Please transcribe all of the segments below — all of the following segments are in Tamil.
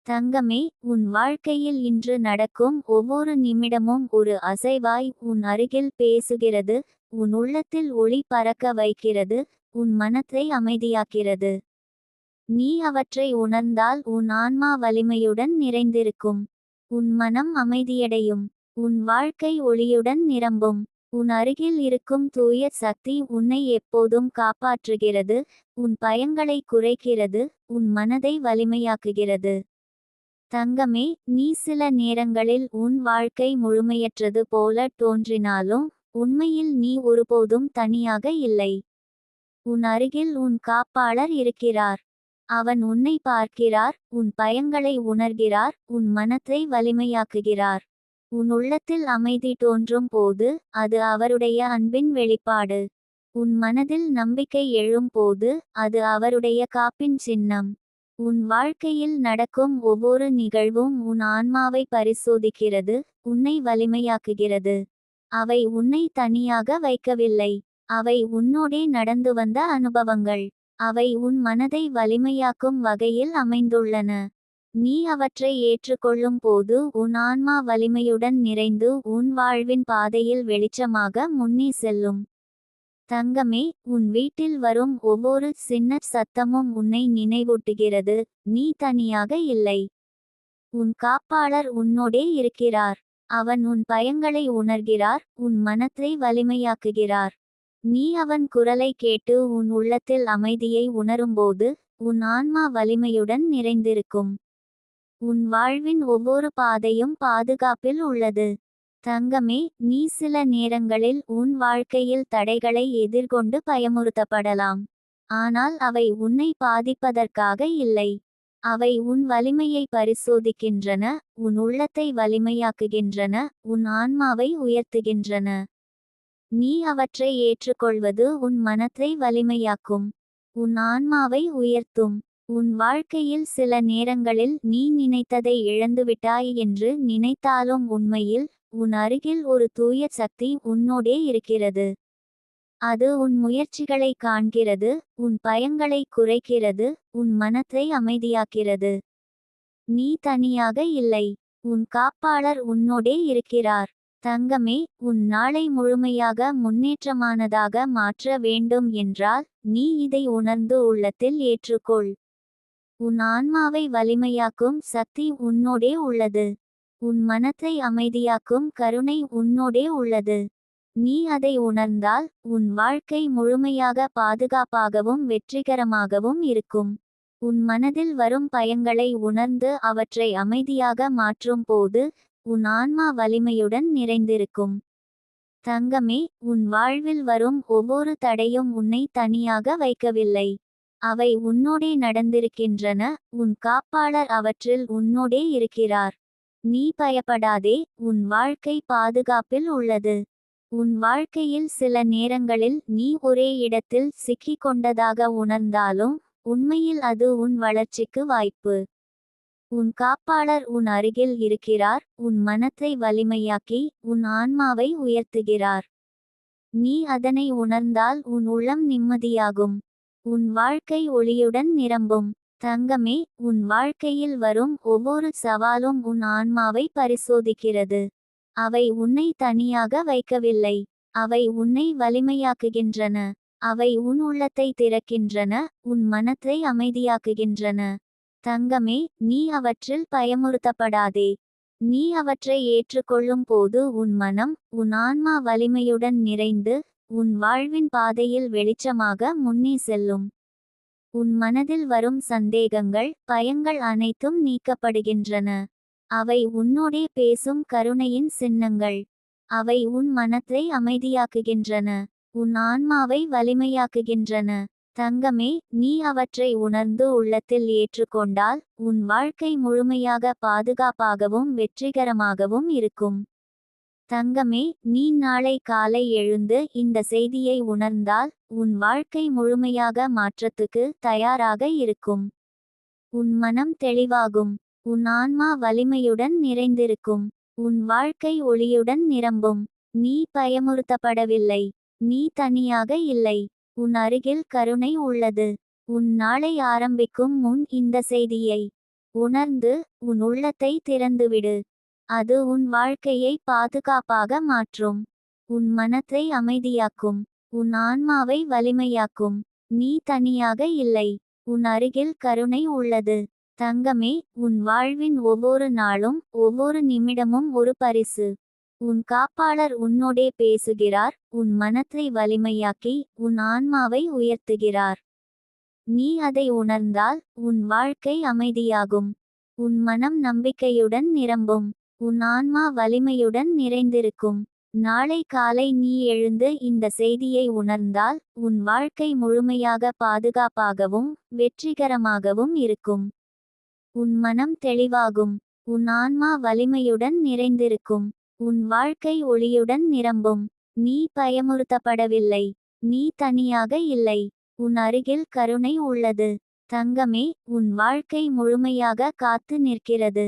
தங்கமே, உன் வாழ்க்கையில் இன்று நடக்கும் ஒவ்வொரு நிமிடமும் ஒரு அசைவாய் உன் அருகில் பேசுகிறது, உன் உள்ளத்தில் ஒளி பறக்க வைக்கிறது, உன் மனத்தை அமைதியாக்கிறது. நீ அவற்றை உணர்ந்தால் உன் ஆன்மா வலிமையுடன் நிறைந்திருக்கும். உன் மனம் அமைதியடையும். உன் வாழ்க்கை ஒளியுடன் நிரம்பும். உன் அருகில் இருக்கும் தூய சக்தி உன்னை எப்போதும் காப்பாற்றுகிறது, உன் பயங்களை குறைக்கிறது, உன் மனதை வலிமையாக்குகிறது. தங்கமே, நீ சில நேரங்களில் உன் வாழ்க்கை முழுமையற்றது போல தோன்றினாலும் உண்மையில் நீ ஒருபோதும் தனியாக இல்லை. உன் அருகில் உன் காப்பாளர் இருக்கிறார். அவன் உன்னை பார்க்கிறார், உன் பயங்களை உணர்கிறார், உன் மனத்தை வலிமையாக்குகிறார். உன் உள்ளத்தில் அமைதி தோன்றும் போது அது அவருடைய அன்பின் வெளிப்பாடு. உன் மனதில் நம்பிக்கை எழும் போது அது அவருடைய காப்பின் சின்னம். உன் வாழ்க்கையில் நடக்கும் ஒவ்வொரு நிகழ்வும் உன் ஆன்மாவை பரிசோதிக்கிறது, உன்னை வலிமையாக்குகிறது. அவை உன்னை தனியாக வைக்கவில்லை. அவை உன்னோடே நடந்து வந்த அனுபவங்கள். அவை உன் மனதை வலிமையாக்கும் வகையில் அமைந்துள்ளன. நீ அவற்றை ஏற்றுக்கொள்ளும் போது உன் ஆன்மா வலிமையுடன் நிறைந்து உன் வாழ்வின் பாதையில் வெளிச்சமாக முன்னே செல்லும். தங்கமே, உன் வீட்டில் வரும் ஒவ்வொரு சின்ன சத்தமும் உன்னை நினைவூட்டுகிறது, நீ தனியாக இல்லை. உன் காப்பாளர் உன்னோடே இருக்கிறார். அவன் உன் பயங்களை உணர்கிறார், உன் மனத்தை வலிமையாக்குகிறார். நீ அவன் குரலை கேட்டு உன் உள்ளத்தில் அமைதியை உணரும்போது உன் ஆன்மா வலிமையுடன் நிறைந்திருக்கும். உன் வாழ்வின் ஒவ்வொரு பாதையும் பாதுகாப்பில் உள்ளது. தங்கமே, நீ சில நேரங்களில் உன் வாழ்க்கையில் தடைகளை எதிர்கொண்டு பயமுறுத்தப்படலாம். ஆனால் அவை உன்னை பாதிப்பதற்காக இல்லை. அவை உன் வலிமையை பரிசோதிக்கின்றன, உன் உள்ளத்தை வலிமையாக்குகின்றன, உன் ஆன்மாவை உயர்த்துகின்றன. நீ அவற்றை ஏற்றுக்கொள்வது உன் மனத்தை வலிமையாக்கும். உன் ஆன்மாவை உயர்த்தும். உன் வாழ்க்கையில் சில நேரங்களில் நீ நினைத்ததை இழந்துவிட்டாய் என்று நினைத்தாலும் உண்மையில் உன் அருகில் ஒரு தூய சக்தி உன்னோடே இருக்கிறது. அது உன் முயற்சிகளை காண்கிறது, உன் பயங்களை குறைக்கிறது, உன் மனத்தை அமைதியாக்கிறது. நீ தனியாக இல்லை. உன் காப்பாளர் உன்னோடே இருக்கிறார். தங்கமே, உன் நாளை முழுமையாக முன்னேற்றமானதாக மாற்ற வேண்டும் என்றால் நீ இதை உணர்ந்து உள்ளத்தில் ஏற்றுக்கொள். உன் ஆன்மாவை வலிமையாக்கும் சக்தி உன்னோடே உள்ளது. உன் மனத்தை அமைதியாக்கும் கருணை உன்னோடே உள்ளது. நீ அதை உணர்ந்தால் உன் வாழ்க்கை முழுமையாக பாதுகாப்பாகவும் வெற்றிகரமாகவும் இருக்கும். உன் மனதில் வரும் பயங்களை உணர்ந்து அவற்றை அமைதியாக மாற்றும் போது உன் ஆன்மா வலிமையுடன் நிறைந்திருக்கும். தங்கமே, உன் வாழ்வில் வரும் ஒவ்வொரு தடையும் உன்னை தனியாக வைக்கவில்லை. அவை உன்னோடே நடந்திருக்கின்றன, உன் காப்பாளர் அவற்றில் உன்னோடே இருக்கிறார். நீ பயப்படாதே, உன் வாழ்க்கை பாதுகாப்பில் உள்ளது. உன் வாழ்க்கையில் சில நேரங்களில் நீ ஒரே இடத்தில் சிக்கிக் கொண்டதாக உணர்ந்தாலும் உண்மையில் அது உன் வளர்ச்சிக்கு வாய்ப்பு. உன் காப்பாளர் உன் அருகில் இருக்கிறார், உன் மனத்தை வலிமையாக்கி உன் ஆன்மாவை உயர்த்துகிறார். நீ அதனை உணர்ந்தால் உன் உள்ளம் நிம்மதியாகும். உன் வாழ்க்கை ஒளியுடன் நிரம்பும். தங்கமே, உன் வாழ்க்கையில் வரும் ஒவ்வொரு சவாலும் உன் ஆன்மாவை பரிசோதிக்கிறது. அவை உன்னை தனியாக வைக்கவில்லை. அவை உன்னை வலிமையாக்குகின்றன. அவை உன் உள்ளத்தை திறக்கின்றன, உன் மனத்தை அமைதியாக்குகின்றன. தங்கமே, நீ அவற்றில் பயமுறுத்தப்படாதே. நீ அவற்றை ஏற்றுக்கொள்ளும் போது உன் மனம், உன் ஆன்மா வலிமையுடன் நிறைந்து உன் வாழ்வின் பாதையில் வெளிச்சமாக முன்னே செல்லும். உன் மனதில் வரும் சந்தேகங்கள், பயங்கள் அனைத்தும் நீக்கப்படுகின்றன. அவை உன்னோடே பேசும் கருணையின் சின்னங்கள். அவை உன் மனத்தை அமைதியாக்குகின்றன, உன் ஆன்மாவை வலிமையாக்குகின்றன. தங்கமே, நீ அவற்றை உணர்ந்து உள்ளத்தில் ஏற்றுக்கொண்டால் உன் வாழ்க்கை முழுமையாக பாதுகாப்பாகவும் வெற்றிகரமாகவும் இருக்கும். தங்கமே, நீ நாளை காலை எழுந்து இந்த செய்தியை உணர்ந்தால் உன் வாழ்க்கை முழுமையாக மாற்றத்துக்கு தயாராக இருக்கும். உன் மனம் தெளிவாகும். உன் ஆன்மா வலிமையுடன் நிறைந்திருக்கும். உன் வாழ்க்கை ஒளியுடன் நிரம்பும். நீ பயமுறுத்தப்படவில்லை. நீ தனியாக இல்லை. உன் அருகில் கருணை உள்ளது. உன் நாளை ஆரம்பிக்கும் முன் இந்த செய்தியை உணர்ந்து உன் உள்ளத்தை திறந்துவிடு. அது உன் வாழ்க்கையை பாதுகாப்பாக மாற்றும். உன் மனத்தை அமைதியாக்கும். உன் ஆன்மாவை வலிமையாக்கும். நீ தனியாக இல்லை. உன் அருகில் கருணை உள்ளது. தங்கமே, உன் வாழ்வின் ஒவ்வொரு நாளும் ஒவ்வொரு நிமிடமும் ஒரு பரிசு. உன் காப்பாளர் உன்னோடே பேசுகிறார். உன் மனத்தை வலிமையாக்கி உன் ஆன்மாவை உயர்த்துகிறார். நீ அதை உணர்ந்தால் உன் வாழ்க்கை அமைதியாகும். உன் மனம் நம்பிக்கையுடன் நிரம்பும். உன் ஆன்மா வலிமையுடன் நிறைந்திருக்கும். நாளை காலை நீ எழுந்து இந்த செய்தியை உணர்ந்தால் உன் வாழ்க்கை முழுமையாக பாதுகாப்பாகவும் வெற்றிகரமாகவும் இருக்கும். உன் மனம் தெளிவாகும். உன் ஆன்மா வலிமையுடன் நிறைந்திருக்கும். உன் வாழ்க்கை ஒளியுடன் நிரம்பும். நீ பயமுறுத்தப்படவில்லை. நீ தனியாக இல்லை. உன் அருகில் கருணை உள்ளது. தங்கமே, உன் வாழ்க்கை முழுமையாக காத்து நிற்கிறது.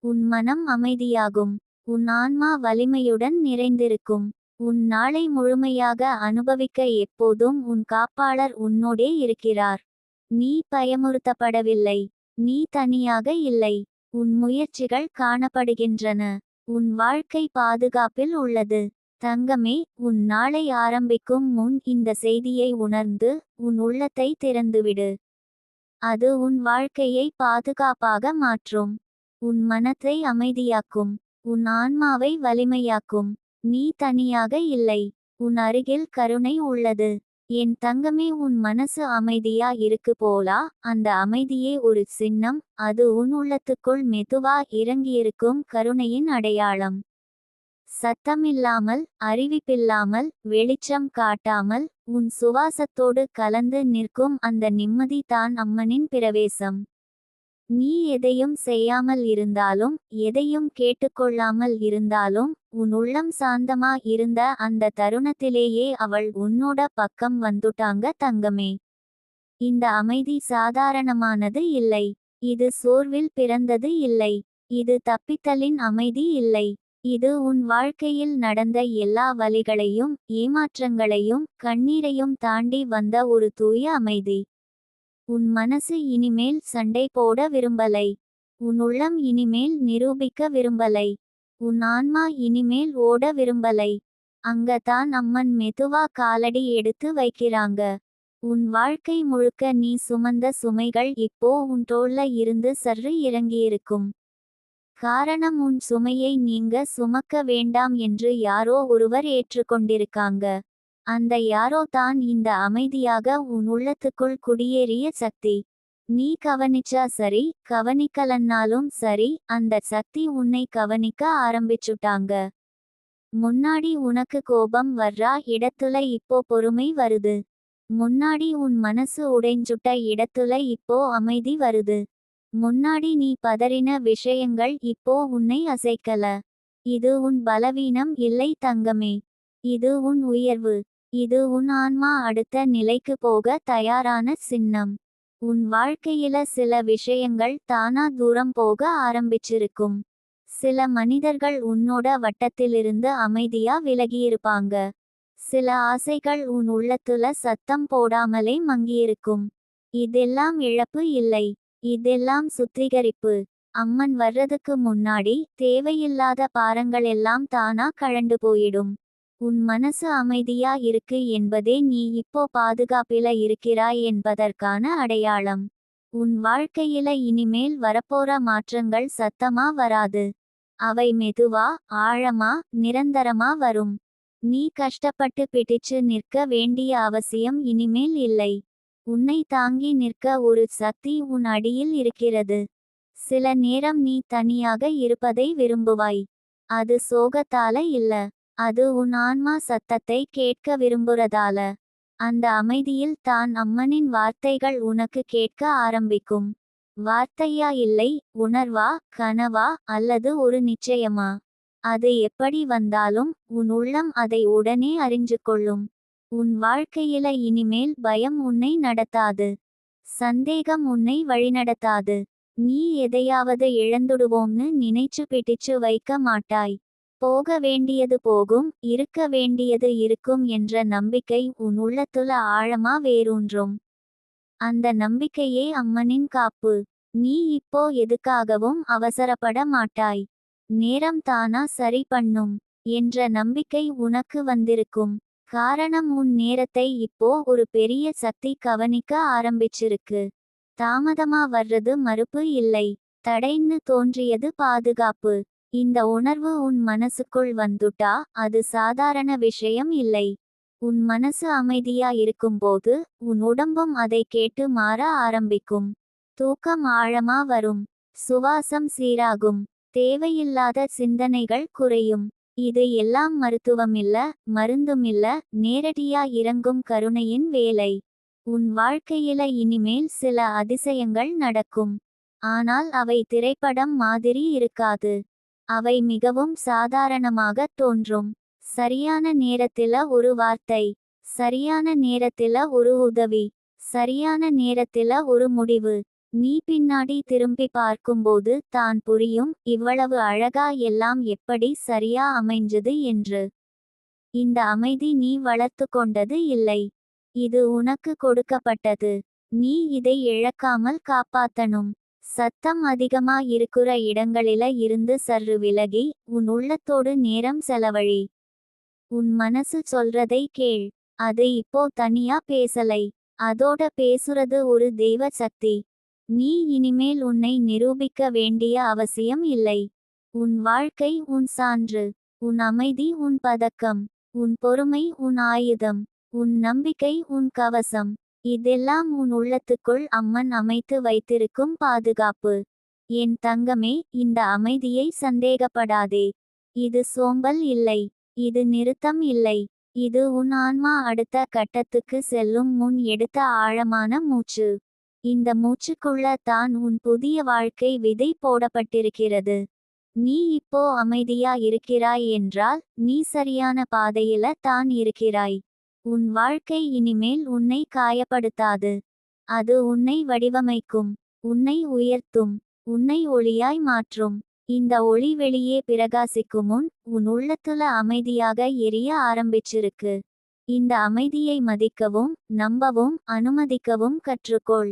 உன் மனம் அமைதியாகும். உன் ஆன்மா வலிமையுடன் நிறைந்திருக்கும். உன் நாளை முழுமையாக அனுபவிக்க எப்போதும் உன் காப்பாளர் உன்னோடே இருக்கிறார். நீ பயமுறுத்தப்படவில்லை. நீ தனியாக இல்லை. உன் முயற்சிகள் காணப்படுகின்றன. உன் வாழ்க்கை பாதுகாப்பில் உள்ளது. தங்கமே, உன் நாளை ஆரம்பிக்கும் முன் இந்த செய்தியை உணர்ந்து உன் உள்ளத்தை திறந்துவிடு. அது உன் வாழ்க்கையை பாதுகாப்பாக மாற்றும். உன் மனத்தை அமைதியாக்கும். உன் ஆன்மாவை வலிமையாக்கும். நீ தனியாக இல்லை. உன் அருகில் கருணை உள்ளது. என் தங்கமே, உன் மனசு அமைதியா இருக்கு போலா? அந்த அமைதியே ஒரு சின்னம். அது உன் உள்ளத்துக்குள் மெதுவா இறங்கியிருக்கும் கருணையின் அடையாளம். சத்தமில்லாமல், அறிவிப்பில்லாமல், வெளிச்சம் காட்டாமல் உன் சுவாசத்தோடு கலந்து நிற்கும் அந்த நிம்மதி தான் அம்மனின் பிரவேசம். நீ எதையும் செய்யாமல் இருந்தாலும், எதையும் கேட்டுக்கொள்ளாமல் இருந்தாலும், உன் உள்ளம் சாந்தமா இருந்த அந்த தருணத்திலேயே அவள் உன்னோட பக்கம் வந்துட்டாங்க தங்கமே. இந்த அமைதி சாதாரணமானது இல்லை. இது சோர்வில் பிறந்தது இல்லை. இது தப்பித்தலின் அமைதி இல்லை. இது உன் வாழ்க்கையில் நடந்த எல்லா வலிகளையும் ஏமாற்றங்களையும் கண்ணீரையும் தாண்டி வந்த ஒரு தூய அமைதி. உன் மனசு இனிமேல் சண்டை போட விரும்பலை. உன் உள்ளம் இனிமேல் நிரூபிக்க விரும்பலை. உன் ஆன்மா இனிமேல் ஓட விரும்பலை. அங்கதான் அம்மன் மெதுவா காலடி எடுத்து வைக்கிறாங்க. உன் வாழ்க்கை முழுக்க நீ சுமந்த சுமைகள் இப்போ உன் தோள்ல இருந்து சற்று இறங்கியிருக்கும். காரணம், உன் சுமையை நீங்க சுமக்க வேண்டாம் என்று யாரோ ஒருவர் ஏற்றுக்கொண்டிருக்காங்க. அந்த யாரோ தான் இந்த அமைதியாக உன் உள்ளத்துக்குள் குடியேறிய சக்தி. நீ கவனிச்சா சரி, கவனிக்கலன்னாலும் சரி, அந்த சக்தி உன்னை கவனிக்க ஆரம்பிச்சுட்டாங்க. முன்னாடி உனக்கு கோபம் வர்றா இடத்துல இப்போ பொறுமை வருது. முன்னாடி உன் மனசு உடைஞ்சுட்ட இடத்துல இப்போ அமைதி வருது. முன்னாடி நீ பதறின விஷயங்கள் இப்போ உன்னை அசைக்கல. இது உன் பலவீனம் இல்லை தங்கமே. இது உன் உயர்வு. இது உன் ஆன்மா அடுத்த நிலைக்கு போக தயாரான சின்னம். உன் வாழ்க்கையில சில விஷயங்கள் தானா தூரம் போக ஆரம்பிச்சிருக்கும். சில மனிதர்கள் உன்னோட வட்டத்திலிருந்து அமைதியா விலகியிருப்பாங்க. சில ஆசைகள் உன் உள்ளத்துல சத்தம் போடாமலே மங்கியிருக்கும். இதெல்லாம் இழப்பு இல்லை. இதெல்லாம் சுத்திகரிப்பு. அம்மன் வர்றதுக்கு முன்னாடி தேவையில்லாத பாரங்கள் எல்லாம் தானா கழண்டு போயிடும். உன் மனசு அமைதியா இருக்கு என்பதே நீ இப்போ பாதுகாப்பில இருக்கிறாய் என்பதற்கான அடையாளம். உன் வாழ்க்கையில இனிமேல் வரப்போற மாற்றங்கள் சத்தமா வராது. அவை மெதுவா, ஆழமா, நிரந்தரமா வரும். நீ கஷ்டப்பட்டு பிடிச்சு நிற்க வேண்டிய அவசியம் இனிமேல் இல்லை. உன்னை தாங்கி நிற்க ஒரு சக்தி உன் அடியில் இருக்கிறது. சில நேரம் நீ தனியாக இருப்பதை விரும்புவாய். அது சோகத்தால இல்ல. அது உன் ஆன்மா சத்தத்தை கேட்க விரும்புறதால. அந்த அமைதியில் தான் அம்மனின் வார்த்தைகள் உனக்கு கேட்க ஆரம்பிக்கும். வார்த்தையா இல்லை, உணர்வா, கனவா, அல்லது ஒரு நிச்சயமா? அது எப்படி வந்தாலும் உன் உள்ளம் அதை உடனே அறிஞ்சு கொள்ளும். உன் வாழ்க்கையில இனிமேல் பயம் உன்னை நடத்தாது. சந்தேகம் உன்னை வழிநடத்தாது. நீ எதையாவது இழந்துடுவோம்னு நினைச்சு பிடிச்சு வைக்க மாட்டாய். போக வேண்டியது போகும், இருக்க வேண்டியது இருக்கும் என்ற நம்பிக்கை உன் உள்ளத்துல ஆழமா வேரூன்றும். அந்த நம்பிக்கையே அம்மனின் காப்பு. நீ இப்போ எதுக்காகவும் அவசரப்பட மாட்டாய். நேரம் தானா சரி பண்ணும் என்ற நம்பிக்கை உனக்கு வந்திருக்கும். காரணம் உன் நேரத்தை இப்போ ஒரு பெரிய சக்தி கவனிக்க ஆரம்பிச்சிருக்கு. தாமதமா வர்றது மறுப்பு இல்லை. தடைன்னு தோன்றியது பாதுகாப்பு. இந்த உணர்வு உன் மனசுக்குள் வந்துட்டா அது சாதாரண விஷயம் இல்லை. உன் மனசு அமைதியா இருக்கும்போது உன் உடம்பும் அதை கேட்டு மாற ஆரம்பிக்கும். தூக்கம் ஆழமா வரும். சுவாசம் சீராகும். தேவையில்லாத சிந்தனைகள் குறையும். இது எல்லாம் மருத்துவமில்ல, மருந்துமில்ல, நேரடியா இறங்கும் கருணையின் வேலை. உன் வாழ்க்கையில இனிமேல் சில அதிசயங்கள் நடக்கும். ஆனால் அவை திரைப்படம் மாதிரி இருக்காது. அவை மிகவும் சாதாரணமாக தோன்றும். சரியான நேரத்தில ஒரு வார்த்தை, சரியான நேரத்தில ஒரு உதவி, சரியான நேரத்தில ஒரு முடிவு. நீ பின்னாடி திரும்பி பார்க்கும்போது தான் புரியும் இவ்வளவு அழகா எல்லாம் எப்படி சரியா அமைஞ்சது என்று. இந்த அமைதி நீ வளர்த்து கொண்டது இல்லை. இது உனக்கு கொடுக்கப்பட்டது. நீ இதை இழக்காமல் காப்பாத்தணும். சத்தம் அதிகமா இருக்கிற இடங்களில இருந்து சற்று விலகி உன் உள்ளத்தோடு நேரம் செலவழி. உன் மனசு சொல்றதை கேள். அது இப்போ தனியா பேசலை. அதோட பேசுறது ஒரு தெய்வ சக்தி. நீ இனிமேல் உன்னை நிரூபிக்க வேண்டிய அவசியம் இல்லை. உன் வாழ்க்கை உன் சான்று. உன் அமைதி உன் பதக்கம். உன் பொறுமை உன் ஆயுதம். உன் நம்பிக்கை உன் கவசம். இதெல்லாம் உன் உள்ளத்துக்குள் அம்மன் அமைத்து வைத்திருக்கும் பாதுகாப்பு. என் தங்கமே, இந்த அமைதியை சந்தேகப்படாதே. இது சோம்பல் இல்லை. இது நிறுத்தம் இல்லை. இது உன் ஆன்மா அடுத்த கட்டத்துக்கு செல்லும் முன் எடுத்த ஆழமான மூச்சு. இந்த மூச்சுக்குள்ள தான் உன் புதிய வாழ்க்கை விதை போடப்பட்டிருக்கிறது. நீ இப்போ அமைதியா இருக்கிறாய் என்றால் நீ சரியான பாதையில தான் இருக்கிறாய். உன் வாழ்க்கை இனிமேல் உன்னை காயப்படுத்தாது. அது உன்னை வடிவமைக்கும். உன்னை உயர்த்தும். உன்னை ஒளியாய் மாற்றும். இந்த ஒளி வெளியே பிரகாசிக்கும் முன் உன் உள்ளத்துல அமைதியாக எரிய ஆரம்பிச்சிருக்கு. இந்த அமைதியை மதிக்கவும் நம்பவும் அனுமதிக்கவும் கற்றுக்கொள்.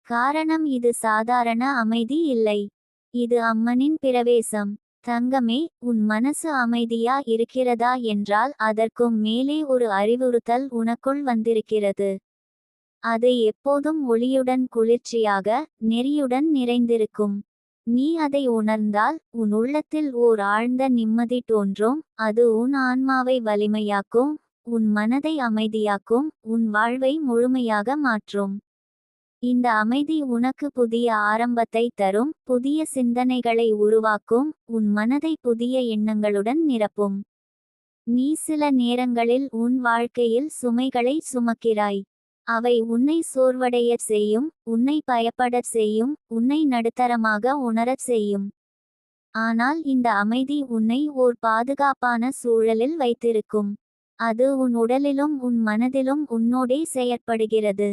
காரணம் இது சாதாரண அமைதி இல்லை. இது அம்மனின் பிரவேசம். தங்கமே, உன் மனசு அமைதியா இருக்கிறதா என்றால் அதற்கும் மேலே ஒரு அறிவுறுத்தல் உனக்குள் வந்திருக்கிறது. அது எப்போதும் ஒளியுடன் குளிர்ச்சியாக நெறியுடன் நிறைந்திருக்கும். நீ அதை உணர்ந்தால் உன் உள்ளத்தில் ஓர் ஆழ்ந்த நிம்மதி தோன்றும். அது உன் ஆன்மாவை வலிமையாக்கும். உன் மனதை அமைதியாக்கும். உன் வாழ்வை முழுமையாக மாற்றும். இந்த அமைதி உனக்கு புதிய ஆரம்பத்தை தரும். புதிய சிந்தனைகளை உருவாக்கும். உன் மனதை புதிய எண்ணங்களுடன் நிரப்பும். நீ சில நேரங்களில் உன் வாழ்க்கையில் சுமைகளை சுமக்கிறாய். அவை உன்னை சோர்வடையச் செய்யும். உன்னை பயப்படச் செய்யும். உன்னை நடுத்தரமாக உணரச் செய்யும். ஆனால் இந்த அமைதி உன்னை ஓர் பாதுகாப்பான சூழலில் வைத்திருக்கும். அது உன் உடலிலும் உன் மனதிலும் உன்னோடே செயற்படுகிறது.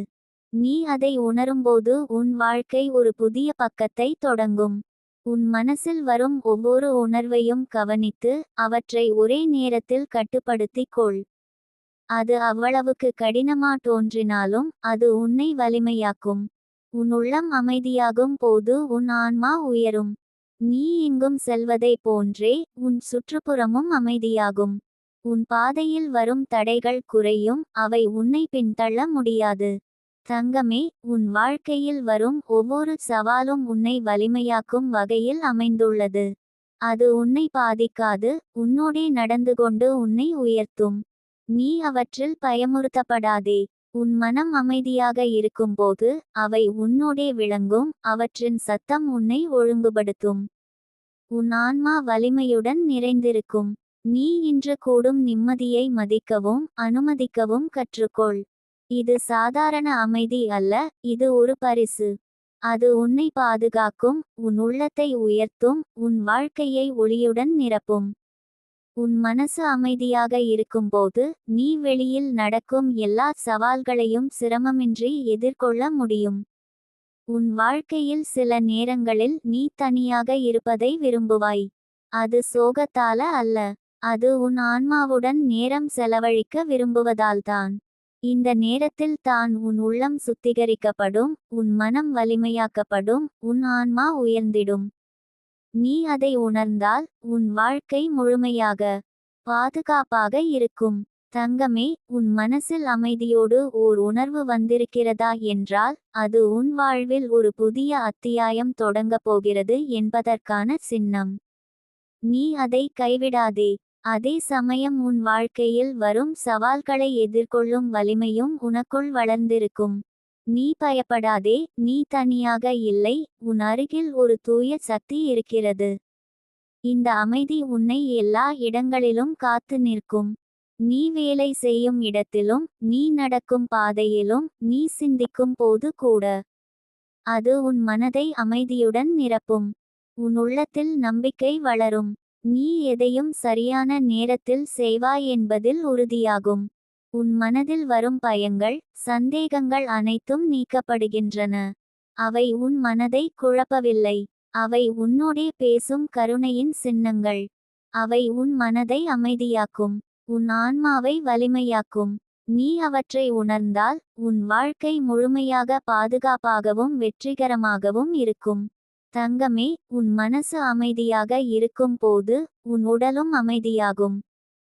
நீ அதை உணரும்போது உன் வாழ்க்கை ஒரு புதிய பக்கத்தை தொடங்கும். உன் மனசில் வரும் ஒவ்வொரு உணர்வையும் கவனித்து அவற்றை ஒரே நேரத்தில் கட்டுப்படுத்திக் கொள். அது அவ்வளவுக்கு கடினமா தோன்றினாலும் அது உன்னை வலிமையாக்கும். உன் உள்ளம் அமைதியாகும் போது உன் ஆன்மா உயரும். நீ எங்கும் செல்வதை போன்றே உன் சுற்றுப்புறமும் அமைதியாகும். உன் பாதையில் வரும் தடைகள் குறையும். அவை உன்னை பின்தள்ள முடியாது. தங்கமே, உன் வாழ்க்கையில் வரும் ஒவ்வொரு சவாலும் உன்னை வலிமையாக்கும் வகையில் அமைந்துள்ளது. அது உன்னை பாதிக்காது. உன்னோடே நடந்து கொண்டு உன்னை உயர்த்தும். நீ அவற்றில் பயமுறுத்தப்படாதே. உன் மனம் அமைதியாக இருக்கும்போது அவை உன்னோடே விளங்கும். அவற்றின் சத்தம் உன்னை ஒழுங்குபடுத்தும். உன் ஆன்மா வலிமையுடன் நிறைந்திருக்கும். நீ இன்று கூடும் நிம்மதியை மதிக்கவும் அனுமதிக்கவும் கற்றுக்கொள். இது சாதாரண அமைதி அல்ல. இது ஒரு பரிசு. அது உன்னை பாதுகாக்கும். உன் உள்ளத்தை உயர்த்தும். உன் வாழ்க்கையை ஒளியுடன் நிரப்பும். உன் மனசு அமைதியாக இருக்கும்போது நீ வெளியில் நடக்கும் எல்லா சவால்களையும் சிரமமின்றி எதிர்கொள்ள முடியும். உன் வாழ்க்கையில் சில நேரங்களில் நீ தனியாக இருப்பதை விரும்புவாய். அது சோகத்தால அல்ல. அது உன் ஆன்மாவுடன் நேரம் செலவழிக்க விரும்புவதால்தான். இந்த நேரத்தில் தான் உன் உள்ளம் சுத்திகரிக்கப்படும், உன் மனம் வலிமையாக்கப்படும், உன் ஆன்மா உயர்ந்திடும். நீ அதை உணர்ந்தால் உன் வாழ்க்கை முழுமையாக பாதுகாப்பாக இருக்கும். தங்கமே, உன் மனசில் அமைதியோடு ஓர் உணர்வு வந்திருக்கிறதா என்றால் அது உன் வாழ்வில் ஒரு புதிய அத்தியாயம் தொடங்கப் போகிறது என்பதற்கான சின்னம். நீ அதை கைவிடாதே. அதே சமயம் உன் வாழ்க்கையில் வரும் சவால்களை எதிர்கொள்ளும் வலிமையும் உனக்குள் வளர்ந்திருக்கும். நீ பயப்படாதே, நீ தனியாக இல்லை, உன் அருகில் ஒரு தூய சக்தி இருக்கிறது. இந்த அமைதி உன்னை எல்லா இடங்களிலும் காத்து நிற்கும். நீ வேலை செய்யும் இடத்திலும், நீ நடக்கும் பாதையிலும், நீ சிந்திக்கும் போது கூட. அது உன் மனதை அமைதியுடன் நிரப்பும். உன் உள்ளத்தில் நம்பிக்கை வளரும். நீ எதையும் சரியான நேரத்தில் செய்வாய் என்பதில் உறுதியாகும். உன் மனதில் வரும் பயங்கள், சந்தேகங்கள் அனைத்தும் நீக்கப்படுகின்றன. அவை உன் மனதை குழப்பவில்லை. அவை உன்னோடே பேசும் கருணையின் சின்னங்கள். அவை உன் மனதை அமைதியாக்கும், உன் ஆன்மாவை வலிமையாக்கும். நீ அவற்றை உணர்ந்தால் உன் வாழ்க்கை முழுமையாக பாதுகாப்பாகவும் வெற்றிகரமாகவும் இருக்கும். தங்கமே, உன் மனசு அமைதியாக இருக்கும் போது உன் உடலும் அமைதியாகும்.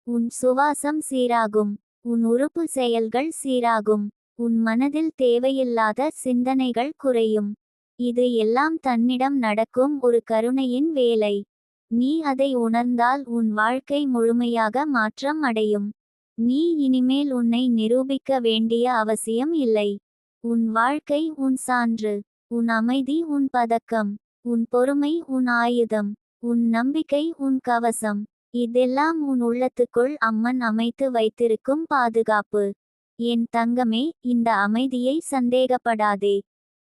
உன் சுவாசம் சீராகும். உன் உறுப்பு செயல்கள் சீராகும். உன் மனதில் தேவையில்லாத சிந்தனைகள் குறையும். இது எல்லாம் தன்னிடம் நடக்கும் ஒரு கருணையின் வேலை. நீ அதை உணர்ந்தால் உன் வாழ்க்கை முழுமையாக மாற்றம் அடையும். நீ இனிமேல் உன்னை நிரூபிக்க வேண்டிய அவசியம் இல்லை. உன் வாழ்க்கை உன் சான்று. உன் அமைதி உன் பதக்கம். உன் பொறுமை உன் ஆயுதம். உன் நம்பிக்கை உன் கவசம். இதெல்லாம் உன் உள்ளத்துக்குள் அம்மன் அமைத்து வைத்திருக்கும் பாதுகாப்பு. என் தங்கமே, இந்த அமைதியை சந்தேகப்படாதே.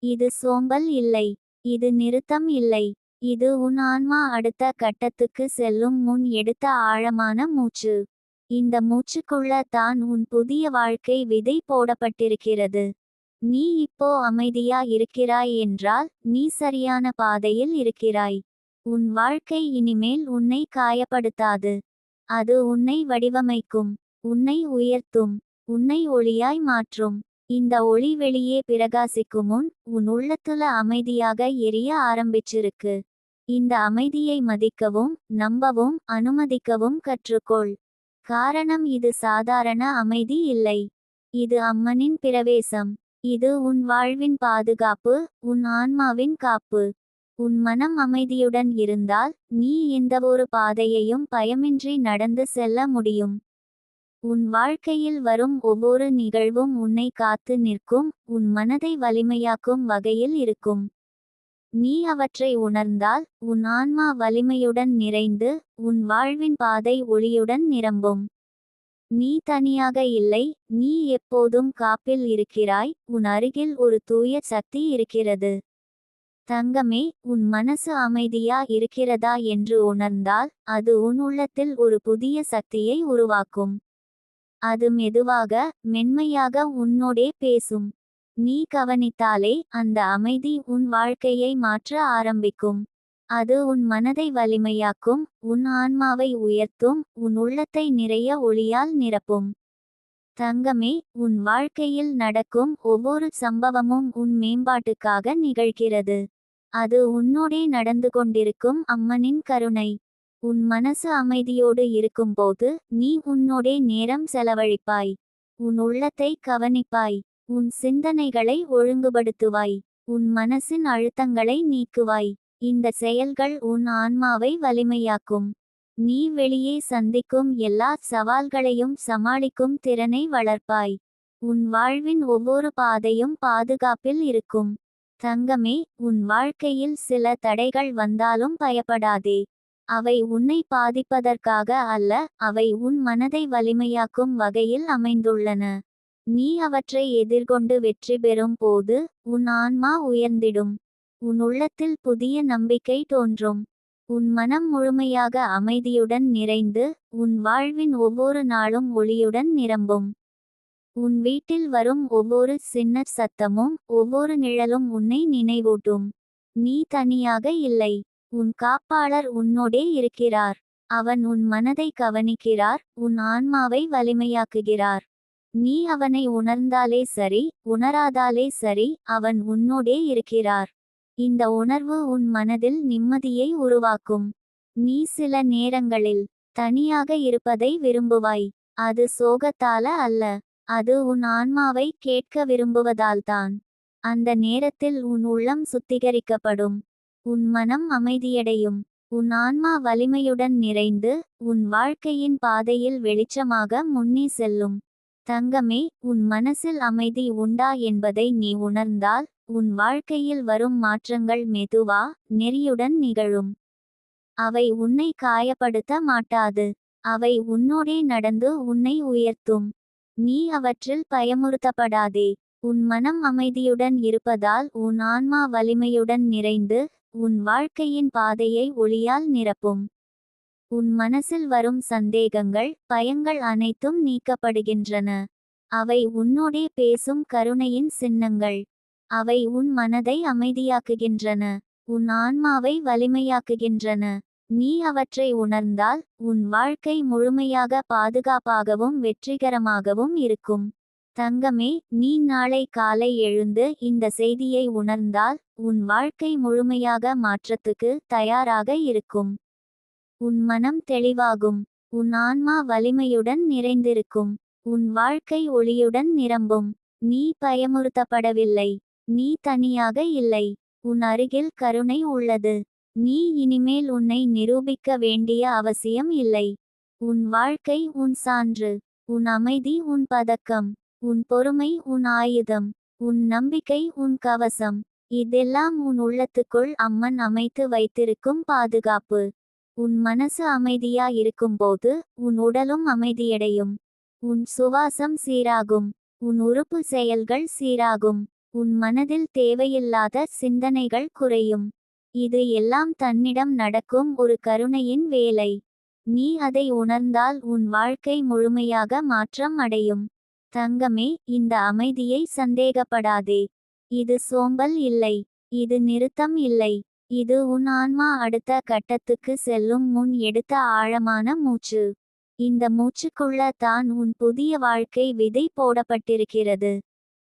இது சோம்பல் இல்லை. இது நிறுத்தம் இல்லை. இது உன் ஆன்மா அடுத்த கட்டத்துக்கு செல்லும் முன் எடுத்த ஆழமான மூச்சு. இந்த மூச்சுக்குள்ள தான் உன் புதிய வாழ்க்கை விதை போடப்பட்டிருக்கிறது. நீ இப்போ அமைதியா இருக்கிறாய் என்றால் நீ சரியான பாதையில் இருக்கிறாய். உன் வாழ்க்கை இனிமேல் உன்னை காயப்படுத்தாது. அது உன்னை வடிவமைக்கும், உன்னை உயர்த்தும், உன்னை ஒளியாய் மாற்றும். இந்த ஒளி வெளியே பிரகாசிக்கும் முன் உன் உள்ளத்துல அமைதியாக எரிய ஆரம்பிச்சிருக்கு. இந்த அமைதியை மதிக்கவும், நம்பவும், அனுமதிக்கவும் கற்றுக்கொள். காரணம் இது சாதாரண அமைதி இல்லை. இது அம்மனின் பிரவேசம். இது உன் வாழ்வின் பாதுகாப்பு, உன் ஆன்மாவின் காப்பு. உன் மனம் அமைதியுடன் இருந்தால் நீ எந்தவொரு பாதையையும் பயமின்றி நடந்து செல்ல முடியும். உன் வாழ்க்கையில் வரும் ஒவ்வொரு நிகழ்வும் உன்னை காத்து நிற்கும், உன் மனதை வலிமையாக்கும் வகையில் இருக்கும். நீ அவற்றை உணர்ந்தால் உன் ஆன்மா வலிமையுடன் நிறைந்து உன் வாழ்வின் பாதை ஒளியுடன் நிரம்பும். நீ தனியாக இல்லை, நீ எப்போதும் காப்பில் இருக்கிறாய், உன் அருகில் ஒரு தூய சக்தி இருக்கிறது. தங்கமே, உன் மனசு அமைதியா இருக்கிறதா என்று உணர்ந்தால் அது உன் உள்ளத்தில் ஒரு புதிய சக்தியை உருவாக்கும். அது மெதுவாக, மென்மையாக உன்னோடே பேசும். நீ கவனித்தாலே அந்த அமைதி உன் வாழ்க்கையை மாற்ற ஆரம்பிக்கும். அது உன் மனதை வலிமையாக்கும், உன் ஆன்மாவை உயர்த்தும், உன் உள்ளத்தை நிறைய ஒளியால் நிரப்பும். தங்கமே, உன் வாழ்க்கையில் நடக்கும் ஒவ்வொரு சம்பவமும் உன் மேம்பாட்டுக்காக நிகழ்கிறது. அது உன்னோடே நடந்து கொண்டிருக்கும் அம்மனின் கருணை. உன் மனசு அமைதியோடு இருக்கும்போது நீ உன்னோடே நேரம் செலவழிப்பாய். உன் உள்ளத்தை கவனிப்பாய். உன் சிந்தனைகளை ஒழுங்குபடுத்துவாய். உன் மனசின் அழுத்தங்களை நீக்குவாய். இந்த செயல்கள் உன் ஆன்மாவை வலிமையாக்கும். நீ வெளியே சந்திக்கும் எல்லா சவால்களையும் சமாளிக்கும் திறனை வளர்ப்பாய். உன் வாழ்வின் ஒவ்வொரு பாதையும் பாதுகாப்பில் இருக்கும். தங்கமே, உன் வாழ்க்கையில் சில தடைகள் வந்தாலும் பயப்படாதே. அவை உன்னை பாதிப்பதற்காக அல்ல, அவை உன் மனதை வலிமையாக்கும் வகையில் அமைந்துள்ளன. நீ அவற்றை எதிர்கொண்டு வெற்றி பெறும் போது உன் ஆன்மா உயர்ந்திடும். உன் உள்ளத்தில் புதிய நம்பிக்கை தோன்றும். உன் மனம் முழுமையாக அமைதியுடன் நிறைந்து உன் வாழ்வின் ஒவ்வொரு நாளும் ஒளியுடன் நிரம்பும். உன் வீட்டில் வரும் ஒவ்வொரு சின்ன சத்தமும், ஒவ்வொரு நிழலும் உன்னை நினைவூட்டும். நீ தனியாக இல்லை. உன் காப்பாளர் உன்னோடே இருக்கிறார். அவன் உன் மனதை கவனிக்கிறார், உன் ஆன்மாவை வலிமையாக்குகிறார். நீ அவனை உணர்ந்தாலே சரி, உணராதாலே சரி, அவன் உன்னோடே இருக்கிறார். இந்த உணர்வு உன் மனதில் நிம்மதியை உருவாக்கும். நீ சில நேரங்களில் தனியாக இருப்பதை விரும்புவாய். அது சோகத்தால அல்ல, அது உன் ஆன்மாவை கேட்க விரும்புவதால்தான். அந்த நேரத்தில் உன் உள்ளம் சுத்திகரிக்கப்படும், உன் மனம் அமைதியடையும், உன் ஆன்மா வலிமையுடன் நிறைந்து, உன் வாழ்க்கையின் பாதையில் வெளிச்சமாக முன்னே செல்லும். தங்கமே, உன் மனசில் அமைதி உண்டா என்பதை நீ உணர்ந்தால், உன் வாழ்க்கையில் வரும் மாற்றங்கள் மெதுவா, நெறியுடன் நிகழும். அவை உன்னை காயப்படுத்த மாட்டாது. அவை உன்னோடே நடந்து உன்னை உயர்த்தும். நீ அவற்றில் பயமுறுத்தப்படாதே. உன் மனம் அமைதியுடன் இருப்பதால் உன் ஆன்மா வலிமையுடன் நிறைந்து, உன் வாழ்க்கையின் பாதையை ஒளியால் நிரப்பும். உன் மனசில் வரும் சந்தேகங்கள், பயங்கள் அனைத்தும் நீக்கப்படுகின்றன. அவை உன்னோடே பேசும் கருணையின் சின்னங்கள். அவை உன் மனதை அமைதியாக்குகின்றன, உன் ஆன்மாவை வலிமையாக்குகின்றன. நீ அவற்றை உணர்ந்தால், உன் வாழ்க்கை முழுமையாக பாதுகாப்பாகவும் வெற்றிகரமாகவும் இருக்கும். தங்கமே, நீ நாளை காலை எழுந்து இந்த செய்தியை உணர்ந்தால், உன் வாழ்க்கை முழுமையாக மாற்றத்துக்கு தயாராக இருக்கும். உன் மனம் தெளிவாகும், உன் ஆன்மா வலிமையுடன் நிறைந்திருக்கும், உன் வாழ்க்கை ஒளியுடன் நிரம்பும். நீ பயமுறுத்தப்படவில்லை, நீ தனியாக இல்லை, உன் அருகில் கருணை உள்ளது. நீ இனிமேல் உன்னை நிரூபிக்க வேண்டிய அவசியம் இல்லை. உன் வாழ்க்கை உன் சான்று, உன் அமைதி உன் பதக்கம், உன் பொறுமை உன் ஆயுதம், உன் நம்பிக்கை உன் கவசம். இதெல்லாம் உன் உள்ளத்துக்குள் அம்மன் அமைத்து வைத்திருக்கும் பாதுகாப்பு. உன் மனசு அமைதியா இருக்கும்போது, உன் உடலும் அமைதியடையும். உன் சுவாசம் சீராகும், உன் உறுப்பு செயல்கள் சீராகும், உன் மனதில் தேவையில்லாத சிந்தனைகள் குறையும். இது எல்லாம் தன்னிடம் நடக்கும் ஒரு கருணையின் வேலை. நீ அதை உணர்ந்தால் உன் வாழ்க்கை முழுமையாக மாற்றம் அடையும். தங்கமே, இந்த அமைதியை சந்தேகப்படாதே. இது சோம்பல் இல்லை, இது நிறுத்தம் இல்லை. இது உன் ஆன்மா அடுத்த கட்டத்துக்கு செல்லும் முன் எடுத்த ஆழமான மூச்சு. இந்த மூச்சுக்குள்ள தான் உன் புதிய வாழ்க்கை விதை போடப்பட்டிருக்கிறது.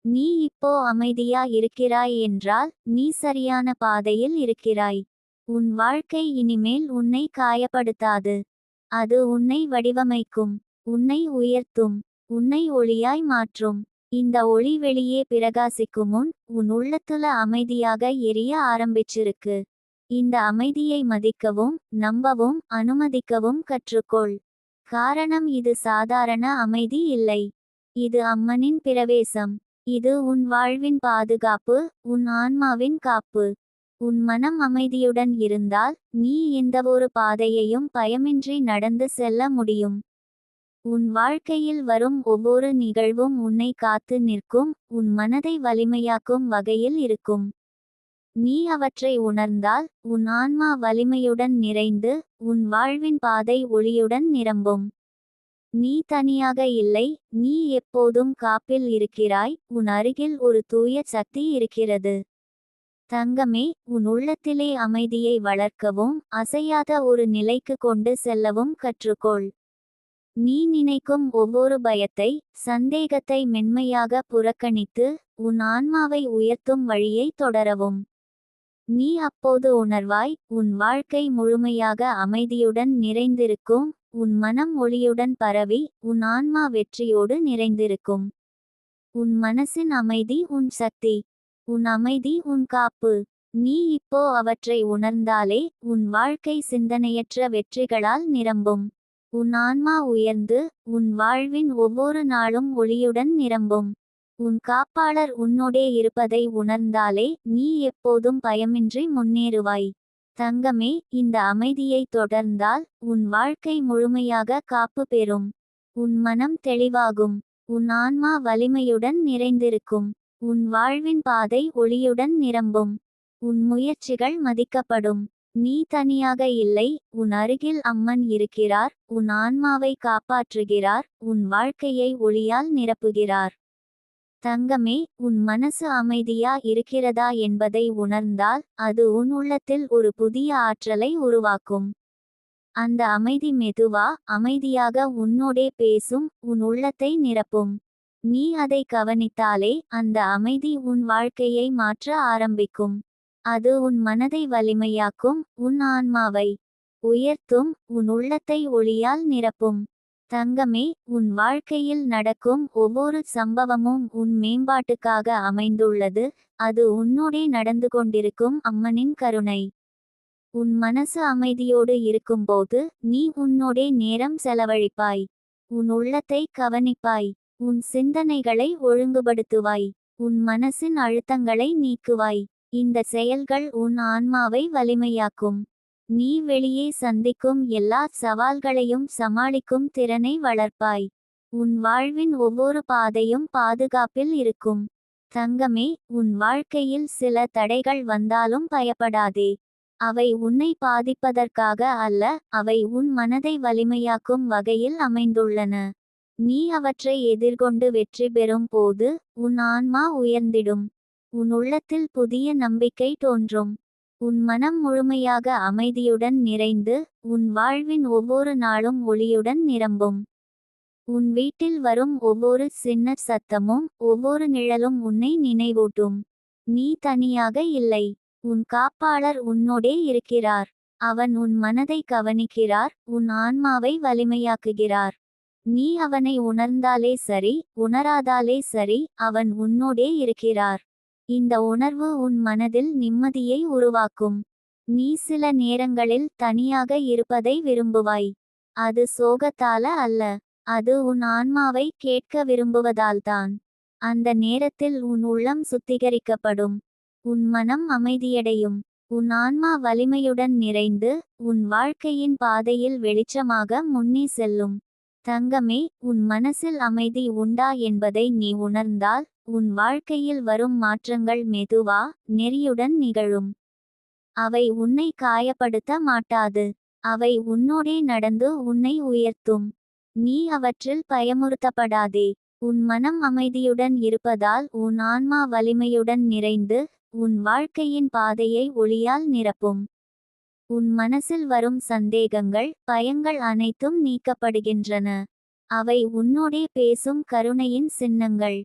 நீ இப்போ அமைதியா இருக்கிறாய் என்றால், நீ சரியான பாதையில் இருக்கிறாய். உன் வாழ்க்கை இனிமேல் உன்னை காயப்படுத்தாது. அது உன்னை வடிவமைக்கும், உன்னை உயர்த்தும், உன்னை ஒளியாய் மாற்றும். இந்த ஒளி வெளியே பிரகாசிக்கும் முன், உன் உள்ளத்துல அமைதியாக எரிய ஆரம்பிச்சிருக்கு. இந்த அமைதியை மதிக்கவும், நம்பவும், அனுமதிக்கவும் கற்றுக்கொள். காரணம் இது சாதாரண அமைதி இல்லை. இது அம்மனின் பிரவேசம். இது உன் வாழ்வின் பாதுகாப்பு, உன் ஆன்மாவின் காப்பு. உன் மனம் அமைதியுடன் இருந்தால், நீ எந்தவொரு பாதையையும் பயமின்றி நடந்து செல்ல முடியும். உன் வாழ்க்கையில் வரும் ஒவ்வொரு நிகழ்வும் உன்னை காத்து நிற்கும், உன் மனதை வலிமையாக்கும் வகையில் இருக்கும். நீ அவற்றை உணர்ந்தால், உன் ஆன்மா வலிமையுடன் நிறைந்து, உன் வாழ்வின் பாதை ஒளியுடன் நிரம்பும். நீ தனியாக இல்லை, நீ எப்போதும் காப்பில் இருக்கிறாய். உன் அருகில் ஒரு தூய சக்தி இருக்கிறது. தங்கமே, உன் உள்ளத்திலே அமைதியை வளர்க்கவும், அசையாத ஒரு நிலைக்கு கொண்டு செல்லவும் கற்றுக்கொள். நீ நினைக்கும் ஒவ்வொரு பயத்தை, சந்தேகத்தை மென்மையாக புறக்கணித்து, உன் ஆன்மாவை உயர்த்தும் வழியை தொடரவும். நீ அப்போது உணர்வாய், உன் வாழ்க்கை முழுமையாக அமைதியுடன் நிறைந்திருக்கும், உன் மனம் ஒளியுடன் பரவி, உன் ஆன்மா வெற்றியோடு நிறைந்திருக்கும். உன் மனசின் அமைதி உன் சக்தி, உன் அமைதி உன் காப்பு. நீ இப்போ அவற்றை உணர்ந்தாலே, உன் வாழ்க்கை சிந்தனையற்ற வெற்றிகளால் நிரம்பும். உன் ஆன்மா உயர்ந்து, உன் வாழ்வின் ஒவ்வொரு நாளும் ஒளியுடன் நிரம்பும். உன் காப்பாளர் உன்னோடே இருப்பதை உணர்ந்தாலே, நீ எப்போதும் பயமின்றி முன்னேறுவாய். தங்கமே, இந்த அமைதியை தொடர்ந்தால், உன் வாழ்க்கை முழுமையாக காப்பு பெறும். உன் மனம் தெளிவாகும், உன் ஆன்மா வலிமையுடன் நிறைந்திருக்கும், உன் வாழ்வின் பாதை ஒளியுடன் நிரம்பும். உன் முயற்சிகள் மதிக்கப்படும். நீ தனியாக இல்லை, உன் அருகில் அம்மன் இருக்கிறார், உன் ஆன்மாவை காப்பாற்றுகிறார், உன் வாழ்க்கையை ஒளியால் நிரப்புகிறார். தங்கமே, உன் மனசு அமைதியா இருக்கிறதா என்பதை உணர்ந்தால், அது உன் உள்ளத்தில் ஒரு புதிய ஆற்றலை உருவாக்கும். அந்த அமைதி மெதுவா, அமைதியாக உன்னோடே பேசும், உன் உள்ளத்தை நிரப்பும். நீ அதை கவனித்தாலே அந்த அமைதி உன் வாழ்க்கையை மாற்ற ஆரம்பிக்கும். அது உன் மனதை வலிமையாக்கும், உன் ஆன்மாவை உயர்த்தும், உன் உள்ளத்தை ஒளியால் நிரப்பும். தங்கமே, உன் வாழ்க்கையில் நடக்கும் ஒவ்வொரு சம்பவமும் உன் மேம்பாட்டுக்காக அமைந்துள்ளது. அது உன்னோடே நடந்து கொண்டிருக்கும் அம்மனின் கருணை. உன் மனசு அமைதியோடு இருக்கும்போது நீ உன்னோடே நேரம் செலவழிப்பாய். உன் உள்ளத்தை கவனிப்பாய். உன் சிந்தனைகளை ஒழுங்குபடுத்துவாய். உன் மனசின் அழுத்தங்களை நீக்குவாய். இந்த செயல்கள் உன் ஆன்மாவை வலிமையாக்கும். நீ வெளியே சந்திக்கும் எல்லா சவால்களையும் சமாளிக்கும் திறனை வளர்ப்பாய். உன் வாழ்வின் ஒவ்வொரு பாதையும் பாதுகாப்பில் இருக்கும். தங்கமே, உன் வாழ்க்கையில் சில தடைகள் வந்தாலும் பயப்படாதே. அவை உன்னை பாதிப்பதற்காக அல்ல, அவை உன் மனதை வலிமையாக்கும் வகையில் அமைந்துள்ளன. நீ அவற்றை எதிர்கொண்டு வெற்றி பெறும் போது உன் ஆன்மா உயர்ந்திடும். உன் உள்ளத்தில் புதிய நம்பிக்கை தோன்றும். உன் மனம் முழுமையாக அமைதியுடன் நிறைந்து உன் வாழ்வின் ஒவ்வொரு நாளும் ஒளியுடன் நிரம்பும். உன் வீட்டில் வரும் ஒவ்வொரு சின்ன சத்தமும் ஒவ்வொரு நிழலும் உன்னை நினைவூட்டும். நீ தனியாக இல்லை. உன் காப்பாளர் உன்னோடே இருக்கிறார். அவன் உன் மனதை கவனிக்கிறார், உன் ஆன்மாவை வலிமையாக்குகிறார். நீ அவனை உணர்ந்தாலே சரி, உணராதாலே சரி, அவன் உன்னோடே இருக்கிறார். இந்த உணர்வு உன் மனதில் நிம்மதியை உருவாக்கும். நீ சில நேரங்களில் தனியாக இருப்பதை விரும்புவாய். அது சோகத்தால அல்ல, அது உன் ஆன்மாவை கேட்க விரும்புவதால்தான். அந்த நேரத்தில் உன் உள்ளம் சுத்திகரிக்கப்படும். உன் மனம் அமைதியடையும். உன் ஆன்மா வலிமையுடன் நிறைந்து உன் வாழ்க்கையின் பாதையில் வெளிச்சமாக முன்னே செல்லும். தங்கமே, உன் மனசில் அமைதி உண்டா என்பதை நீ உணர்ந்தால் உன் வாழ்க்கையில் வரும் மாற்றங்கள் மெதுவா, நெறியுடன் நிகழும். அவை உன்னை காயப்படுத்த மாட்டாது. அவை உன்னோடே நடந்து உன்னை உயர்த்தும். நீ அவற்றில் பயமுறுத்தப்படாதே. உன் மனம் அமைதியுடன் இருப்பதால் உன் ஆன்மா வலிமையுடன் நிறைந்து உன் வாழ்க்கையின் பாதையை ஒளியால் நிரப்பும். உன் மனசில் வரும் சந்தேகங்கள், பயங்கள் அனைத்தும் நீக்கப்படுகின்றன. அவை உன்னோடே பேசும் கருணையின் சின்னங்கள்.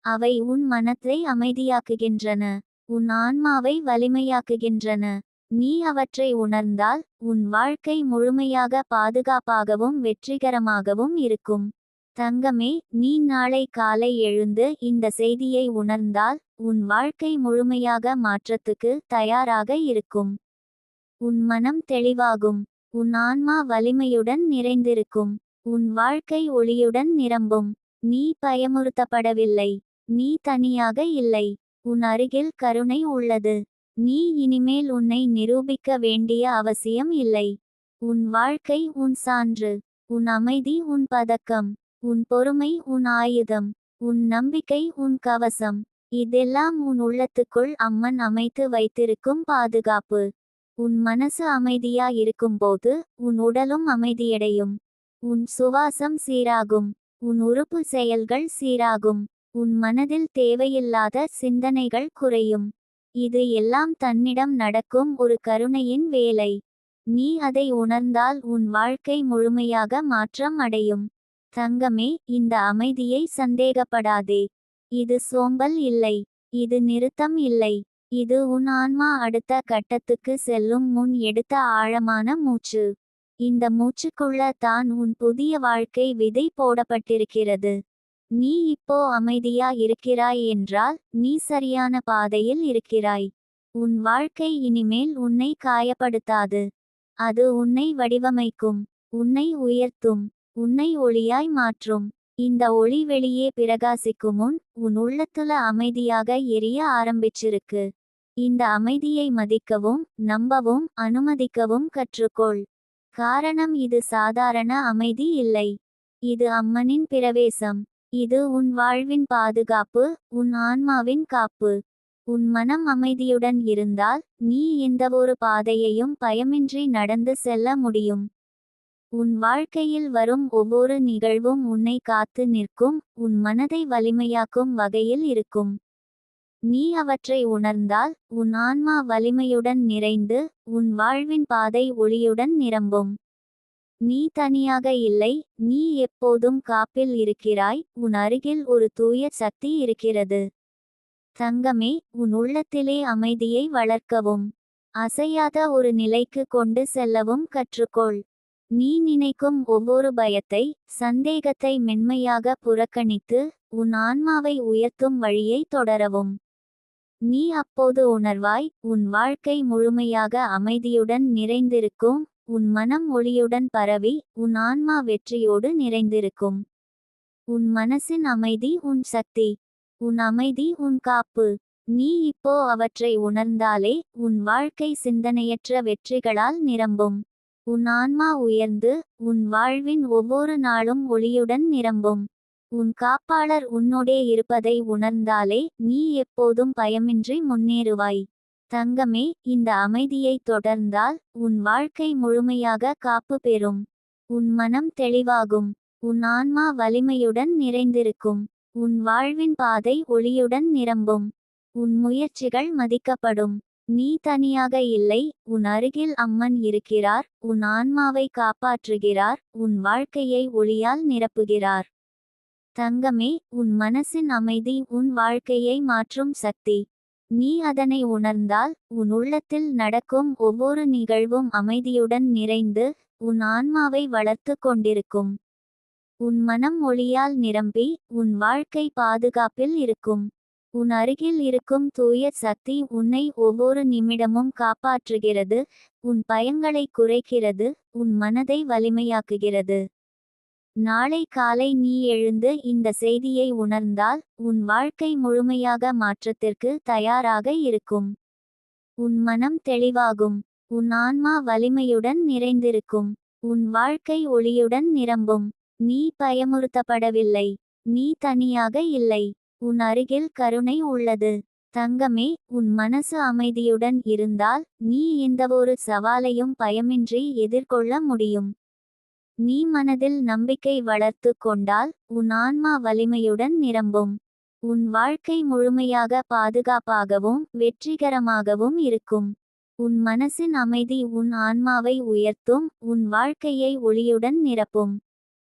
அவை உன் மனத்தை அமைதியாக்குகின்றன, உன் ஆன்மாவை வலிமையாக்குகின்றன. நீ அவற்றை உணர்ந்தால் உன் வாழ்க்கை முழுமையாக பாதுகாப்பாகவும் வெற்றிகரமாகவும் இருக்கும். தங்கமே, நீ நாளை காலை எழுந்து இந்த செய்தியை உணர்ந்தால் உன் வாழ்க்கை முழுமையாக மாற்றத்துக்கு தயாராக இருக்கும். உன் மனம் தெளிவாகும். உன் ஆன்மா வலிமையுடன் நிறைந்திருக்கும். உன் வாழ்க்கை ஒளியுடன் நிரம்பும். நீ பயமுறுத்தப்படவில்லை. நீ தனியாக இல்லை. உன் அருகில் கருணை உள்ளது. நீ இனிமேல் உன்னை நிரூபிக்க வேண்டிய அவசியம் இல்லை. உன் வாழ்க்கை உன் சான்று. உன் அமைதி உன் பதக்கம். உன் பொறுமை உன் ஆயுதம். உன் நம்பிக்கை உன் கவசம். இதெல்லாம் உன் உள்ளத்துக்குள் அம்மன் அமைத்து வைத்திருக்கும் பாதுகாப்பு. உன் மனசு அமைதியா இருக்கும்போது உன் உடலும் அமைதியடையும். உன் சுவாசம் சீராகும். உன் உறுப்பு செயல்கள் சீராகும். உன் மனதில் தேவையில்லாத சிந்தனைகள் குறையும். இது எல்லாம் தன்னிடம் நடக்கும் ஒரு கருணையின் வேலை. நீ அதை உணர்ந்தால் உன் வாழ்க்கை முழுமையாக மாற்றம் அடையும். தங்கமே, இந்த அமைதியை சந்தேகப்படாதே. இது சோம்பல் இல்லை. இது நிறுத்தம் இல்லை. இது உன் ஆன்மா அடுத்த கட்டத்துக்கு செல்லும் முன் எடுத்த ஆழமான மூச்சு. இந்த மூச்சுக்குள்ள தான் உன் புதிய வாழ்க்கை விதை போடப்பட்டிருக்கிறது. நீ இப்போ அமைதியா இருக்கிறாய் என்றால் நீ சரியான பாதையில் இருக்கிறாய். உன் வாழ்க்கை இனிமேல் உன்னை காயப்படுத்தாது. அது உன்னை வடிவமைக்கும், உன்னை உயர்த்தும், உன்னை ஒளியாய் மாற்றும். இந்த ஒளி வெளியே பிரகாசிக்கும் முன் உன் உள்ளத்துல அமைதியாக எரிய ஆரம்பிச்சிருக்கு. இந்த அமைதியை மதிக்கவும், நம்பவும், அனுமதிக்கவும் கற்றுக்கொள். காரணம் இது சாதாரண அமைதி இல்லை. இது அம்மனின் பிரவேசம். இது உன் வாழ்வின் பாதுகாப்பு, உன் ஆன்மாவின் காப்பு. உன் மனம் அமைதியுடன் இருந்தால் நீ எந்தவொரு பாதையையும் பயமின்றி நடந்து செல்ல முடியும். உன் வாழ்க்கையில் வரும் ஒவ்வொரு நிகழ்வும் உன்னை காத்து நிற்கும், உன் மனதை வலிமையாக்கும் வகையில் இருக்கும். நீ அவற்றை உணர்ந்தால் உன் ஆன்மா வலிமையுடன் நிறைந்து உன் வாழ்வின் பாதை ஒளியுடன் நிரம்பும். நீ தனியாக இல்லை, நீ எப்போதும் காப்பில் இருக்கிறாய், உன் அருகில் ஒரு தூய சக்தி இருக்கிறது. தங்கமே, உன் உள்ளத்திலே அமைதியை வளர்க்கவும் அசையாத ஒரு நிலைக்கு கொண்டு செல்லவும் கற்றுக்கொள். நீ நினைக்கும் ஒவ்வொரு பயத்தை, சந்தேகத்தை மென்மையாக புறக்கணித்து உன் ஆன்மாவை உயர்த்தும் வழியை தொடரவும். நீ அப்போது உணர்வாய், உன் வாழ்க்கை முழுமையாக அமைதியுடன் நிறைந்திருக்கும், உன் மனம் ஒளியுடன் பரவி, உன் ஆன்மா வெற்றியோடு நிறைந்திருக்கும். உன் மனசின் அமைதி உன் சக்தி. உன் அமைதி உன் காப்பு. நீ இப்போ அவற்றை உணர்ந்தாலே உன் வாழ்க்கை சிந்தனையற்ற வெற்றிகளால் நிரம்பும். உன் ஆன்மா உயர்ந்து, உன் வாழ்வின் ஒவ்வொரு நாளும் ஒளியுடன் நிரம்பும். உன் காப்பாளர் உன்னோடே இருப்பதை உணர்ந்தாலே நீ எப்போதும் பயமின்றி முன்னேறுவாய். தங்கமே, இந்த அமைதியை தொடர்ந்தால் உன் வாழ்க்கை முழுமையாக காப்பு பெறும். உன் மனம் தெளிவாகும். உன் ஆன்மா வலிமையுடன் நிறைந்திருக்கும். உன் வாழ்வின் பாதை ஒளியுடன் நிரம்பும். உன் முயற்சிகள் மதிக்கப்படும். நீ தனியாக இல்லை, உன் அருகில் அம்மன் இருக்கிறார், உன் ஆன்மாவை காப்பாற்றுகிறார், உன் வாழ்க்கையை ஒளியால் நிரப்புகிறார். தங்கமே, உன் மனசின் அமைதி உன் வாழ்க்கையை மாற்றும் சக்தி. நீ அதனை உணர்ந்தால் உன் உள்ளத்தில் நடக்கும் ஒவ்வொரு நிகழ்வும் அமைதியுடன் நிறைந்து உன் ஆன்மாவை வளர்த்து கொண்டிருக்கும். உன் மனம் ஒளியால் நிரம்பி உன் வாழ்க்கை பாதுகாப்பில் இருக்கும். உன் அருகில் இருக்கும் தூய சக்தி உன்னை ஒவ்வொரு நிமிடமும் காப்பாற்றுகிறது, உன் பயங்களை குறைக்கிறது, உன் மனதை வலிமையாக்குகிறது. நாளை காலை நீ எழுந்து இந்த செய்தியை உணர்ந்தால் உன் வாழ்க்கை முழுமையாக மாற்றத்திற்கு தயாராக இருக்கும். உன் மனம் தெளிவாகும். உன் ஆன்மா வலிமையுடன் நிறைந்திருக்கும். உன் வாழ்க்கை ஒளியுடன் நிரம்பும். நீ பயமுறுத்தப்படவில்லை. நீ தனியாக இல்லை. உன் அருகில் கருணை உள்ளது. தங்கமே, உன் மனசு அமைதியுடன் இருந்தால் நீ எந்தவொரு சவாலையும் பயமின்றி எதிர்கொள்ள முடியும். நீ மனதில் நம்பிக்கை வளர்த்து கொண்டால் உன் ஆன்மா வலிமையுடன் நிரம்பும். உன் வாழ்க்கை முழுமையாக பாதுகாப்பாகவும் வெற்றிகரமாகவும் இருக்கும். உன் மனசின் அமைதி உன் ஆன்மாவை உயர்த்தும், உன் வாழ்க்கையை ஒளியுடன் நிரப்பும்.